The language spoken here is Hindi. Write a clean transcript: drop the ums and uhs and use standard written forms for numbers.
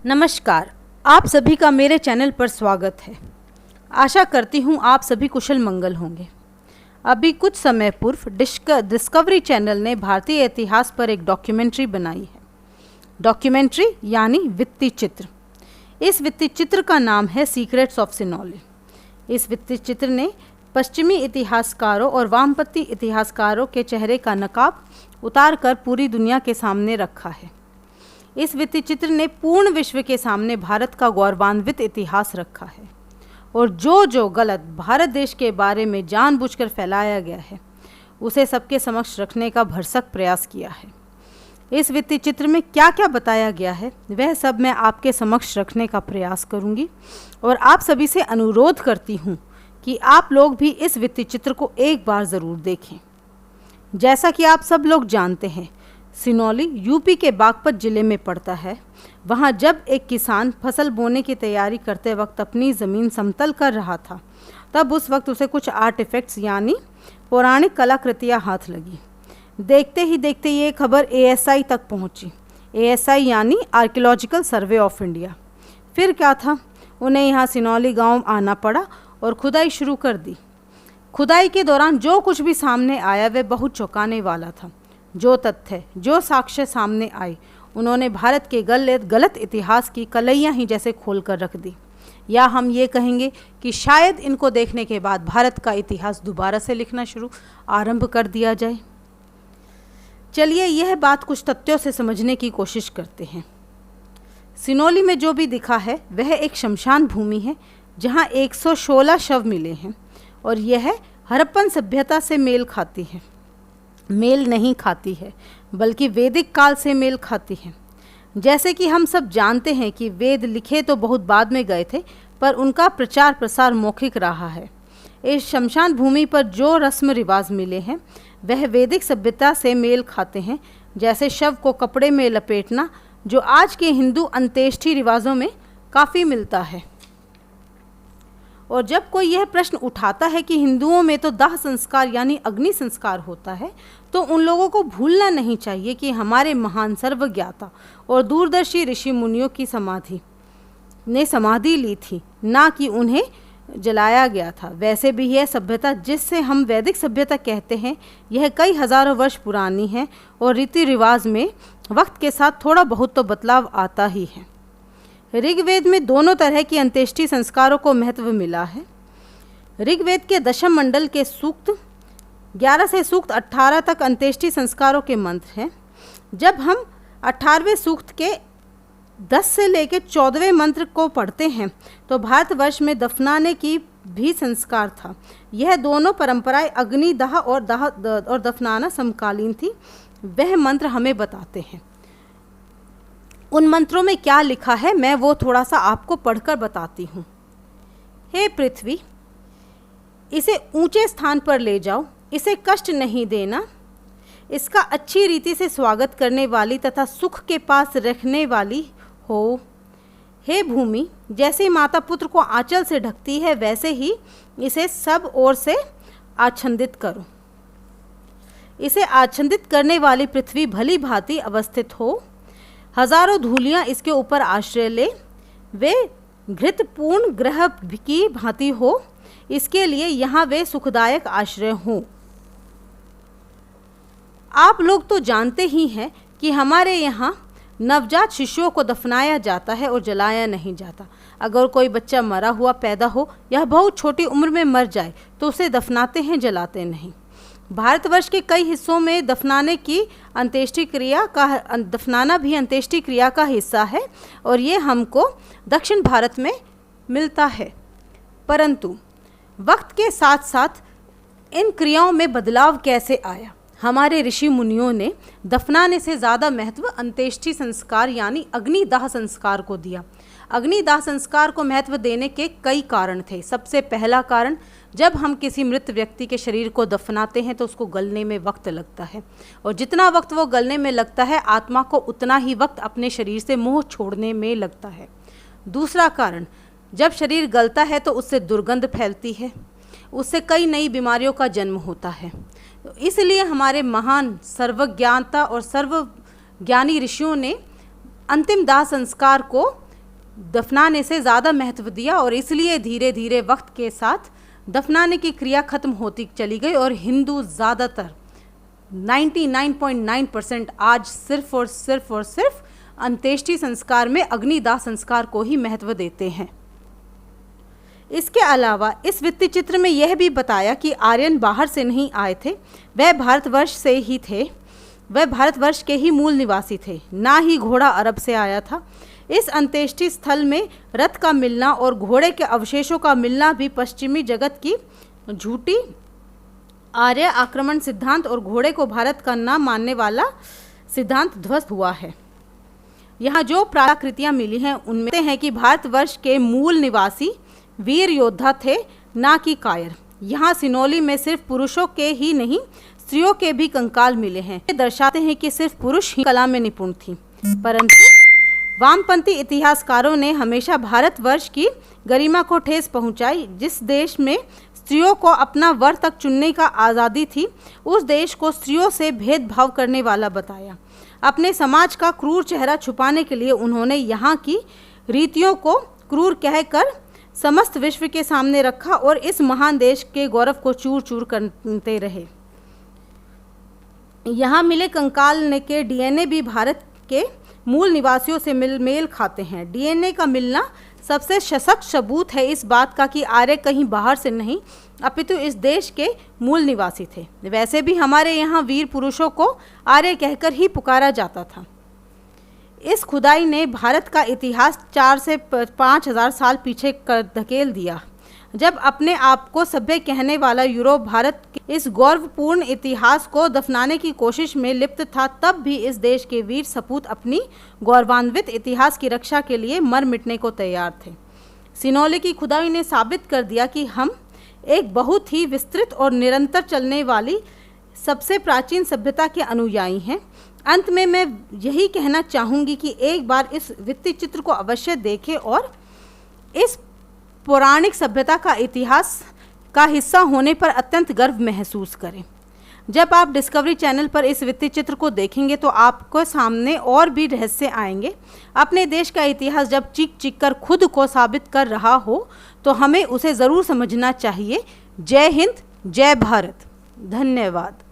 नमस्कार। आप सभी का मेरे चैनल पर स्वागत है। आशा करती हूँ आप सभी कुशल मंगल होंगे। अभी कुछ समय पूर्व डिस्कवरी चैनल ने भारतीय इतिहास पर एक डॉक्यूमेंट्री बनाई है। डॉक्यूमेंट्री यानी वित्तीय चित्र। इस वित्तीय चित्र का नाम है सीक्रेट्स ऑफ सिनौली। इस वित्तीय चित्र ने पश्चिमी इतिहासकारों और वामपंथी इतिहासकारों के चेहरे का नकाब उतार कर पूरी दुनिया के सामने रखा है। इस वित्तीय चित्र ने पूर्ण विश्व के सामने भारत का गौरवान्वित इतिहास रखा है और जो गलत भारत देश के बारे में जानबूझकर फैलाया गया है उसे सबके समक्ष रखने का भरसक प्रयास किया है। इस वित्तीय चित्र में क्या क्या बताया गया है वह सब मैं आपके समक्ष रखने का प्रयास करूंगी और आप सभी से अनुरोध करती हूं कि आप लोग भी इस वित्तीय चित्र को एक बार ज़रूर देखें। जैसा कि आप सब लोग जानते हैं, सिनौली यूपी के बागपत जिले में पड़ता है। वहाँ जब एक किसान फसल बोने की तैयारी करते वक्त अपनी ज़मीन समतल कर रहा था, तब उस वक्त उसे कुछ आर्टिफैक्ट्स यानी पौराणिक कलाकृतियाँ हाथ लगी। देखते ही देखते ये खबर ASI तक पहुँची। ASI यानी आर्कियोलॉजिकल सर्वे ऑफ इंडिया। फिर क्या था, उन्हें यहाँ सिनौली गाँव आना पड़ा और खुदाई शुरू कर दी। खुदाई के दौरान जो कुछ भी सामने आया वह बहुत चौंकाने वाला था। जो तथ्य, जो साक्ष्य सामने आए, उन्होंने भारत के गलत इतिहास की कलैयाँ ही जैसे खोल कर रख दी। या हम ये कहेंगे कि शायद इनको देखने के बाद भारत का इतिहास दोबारा से लिखना आरंभ कर दिया जाए। चलिए यह बात कुछ तथ्यों से समझने की कोशिश करते हैं। सिनौली में जो भी दिखा है वह एक शमशान भूमि है जहाँ 116 शव मिले हैं और यह हड़प्पन सभ्यता से मेल नहीं खाती है बल्कि वैदिक काल से मेल खाती है। जैसे कि हम सब जानते हैं कि वेद लिखे तो बहुत बाद में गए थे, पर उनका प्रचार प्रसार मौखिक रहा है। इस शमशान भूमि पर जो रस्म रिवाज मिले हैं वह वैदिक सभ्यता से मेल खाते हैं, जैसे शव को कपड़े में लपेटना, जो आज के हिंदू अंत्येष्टि रिवाजों में काफ़ी मिलता है। और जब कोई यह प्रश्न उठाता है कि हिंदुओं में तो दाह संस्कार यानी अग्नि संस्कार होता है, तो उन लोगों को भूलना नहीं चाहिए कि हमारे महान सर्वज्ञाता और दूरदर्शी ऋषि मुनियों की समाधि ली थी, ना कि उन्हें जलाया गया था। वैसे भी यह सभ्यता जिससे हम वैदिक सभ्यता कहते हैं, यह कई हजारों वर्ष पुरानी है और रीति रिवाज में वक्त के साथ थोड़ा बहुत तो बदलाव आता ही है। ऋग्वेद में दोनों तरह की अंत्येष्टि संस्कारों को महत्व मिला है। ऋग्वेद के दशम मंडल के सूक्त 11 से सूक्त 18 तक अंत्येष्टि संस्कारों के मंत्र हैं। जब हम 18वें सूक्त के 10 से लेकर 14वें मंत्र को पढ़ते हैं तो भारतवर्ष में दफनाने की भी संस्कार था। यह दोनों परंपराएं अग्निदाह और दफनाना समकालीन थी, वह मंत्र हमें बताते हैं। उन मंत्रों में क्या लिखा है मैं वो थोड़ा सा आपको पढ़कर बताती हूँ। हे पृथ्वी, इसे ऊंचे स्थान पर ले जाओ, इसे कष्ट नहीं देना, इसका अच्छी रीति से स्वागत करने वाली तथा सुख के पास रखने वाली हो। हे भूमि, जैसे माता पुत्र को आंचल से ढकती है वैसे ही इसे सब ओर से आच्छादित करो। इसे आच्छादित करने वाली पृथ्वी भली भांति अवस्थित हो, हजारों धूलियाँ इसके ऊपर आश्रय ले, वे घृतपूर्ण ग्रह की भांति हो, इसके लिए यहाँ वे सुखदायक आश्रय हों। आप लोग तो जानते ही हैं कि हमारे यहाँ नवजात शिशुओं को दफनाया जाता है और जलाया नहीं जाता। अगर कोई बच्चा मरा हुआ पैदा हो या बहुत छोटी उम्र में मर जाए तो उसे दफनाते हैं, जलाते नहीं। भारतवर्ष के कई हिस्सों में दफनाना भी अंत्येष्टि क्रिया का हिस्सा है और ये हमको दक्षिण भारत में मिलता है। परंतु वक्त के साथ साथ इन क्रियाओं में बदलाव कैसे आया? हमारे ऋषि मुनियों ने दफनाने से ज़्यादा महत्व अंत्येष्टि संस्कार यानी अग्निदाह संस्कार को दिया। अग्निदाह संस्कार को महत्व देने के कई कारण थे। सबसे पहला कारण, जब हम किसी मृत व्यक्ति के शरीर को दफनाते हैं तो उसको गलने में वक्त लगता है और जितना वक्त वो गलने में लगता है आत्मा को उतना ही वक्त अपने शरीर से मोह छोड़ने में लगता है। दूसरा कारण, जब शरीर गलता है तो उससे दुर्गंध फैलती है, उससे कई नई बीमारियों का जन्म होता है। तो इसलिए हमारे महान सर्वज्ञाता और सर्वज्ञानी ऋषियों ने अंतिम दाह संस्कार को दफनाने से ज़्यादा महत्व दिया और इसलिए धीरे धीरे वक्त के साथ दफनाने की क्रिया खत्म होती चली गई और हिंदू ज़्यादातर 99.9% आज सिर्फ और सिर्फ अंत्येष्टि संस्कार में अग्निदाह संस्कार को ही महत्व देते हैं। इसके अलावा इस भित्ति चित्र में यह भी बताया कि आर्यन बाहर से नहीं आए थे, वह भारतवर्ष से ही थे, वह भारतवर्ष के ही मूल निवासी थे, ना ही घोड़ा अरब से आया था। इस अंत्येष्टि स्थल में रथ का मिलना और घोड़े के अवशेषों का मिलना भी पश्चिमी जगत की झूठी आर्य आक्रमण सिद्धांत और घोड़े को भारत का न मानने वाला सिद्धांत ध्वस्त हुआ है। यहाँ जो प्राकृतियाँ मिली हैं उनमें हैं कि भारतवर्ष के मूल निवासी वीर योद्धा थे, ना कि कायर। यहाँ सिनौली में सिर्फ पुरुषों के ही नहीं स्त्रियों के भी कंकाल मिले हैं। ये दर्शाते हैं कि सिर्फ पुरुष ही कला में निपुण थी, परंतु वामपंथी इतिहासकारों ने हमेशा भारतवर्ष की गरिमा को ठेस पहुंचाई। जिस देश में स्त्रियों को अपना वर तक चुनने का आज़ादी थी, उस देश को स्त्रियों से भेदभाव करने वाला बताया। अपने समाज का क्रूर चेहरा छुपाने के लिए उन्होंने यहाँ की रीतियों को क्रूर कहकर समस्त विश्व के सामने रखा और इस महान देश के गौरव को चूर चूर करते रहे। यहाँ मिले कंकाल के डीएनए भी भारत के मूल निवासियों से मेल खाते हैं। डीएनए का मिलना सबसे सशक्त सबूत है इस बात का कि आर्य कहीं बाहर से नहीं अपितु इस देश के मूल निवासी थे। वैसे भी हमारे यहाँ वीर पुरुषों को आर्य कहकर ही पुकारा जाता था। इस खुदाई ने भारत का इतिहास 4 से 5,000 साल पीछे कर धकेल दिया। जब अपने आप को सभ्य कहने वाला यूरोप भारत के इस गौरवपूर्ण इतिहास को दफनाने की कोशिश में लिप्त था, तब भी इस देश के वीर सपूत अपनी गौरवान्वित इतिहास की रक्षा के लिए मर मिटने को तैयार थे। सिनौली की खुदाई ने साबित कर दिया कि हम एक बहुत ही विस्तृत और निरंतर चलने वाली सबसे प्राचीन सभ्यता के अनुयायी हैं। अंत में मैं यही कहना चाहूँगी कि एक बार इस भित्ति चित्र को अवश्य देखें और इस पौराणिक सभ्यता का इतिहास का हिस्सा होने पर अत्यंत गर्व महसूस करें। जब आप डिस्कवरी चैनल पर इस भित्ति चित्र को देखेंगे तो आपको सामने और भी रहस्य आएंगे। अपने देश का इतिहास जब चीख चीख कर खुद को साबित कर रहा हो तो हमें उसे ज़रूर समझना चाहिए। जय हिंद, जय भारत, धन्यवाद।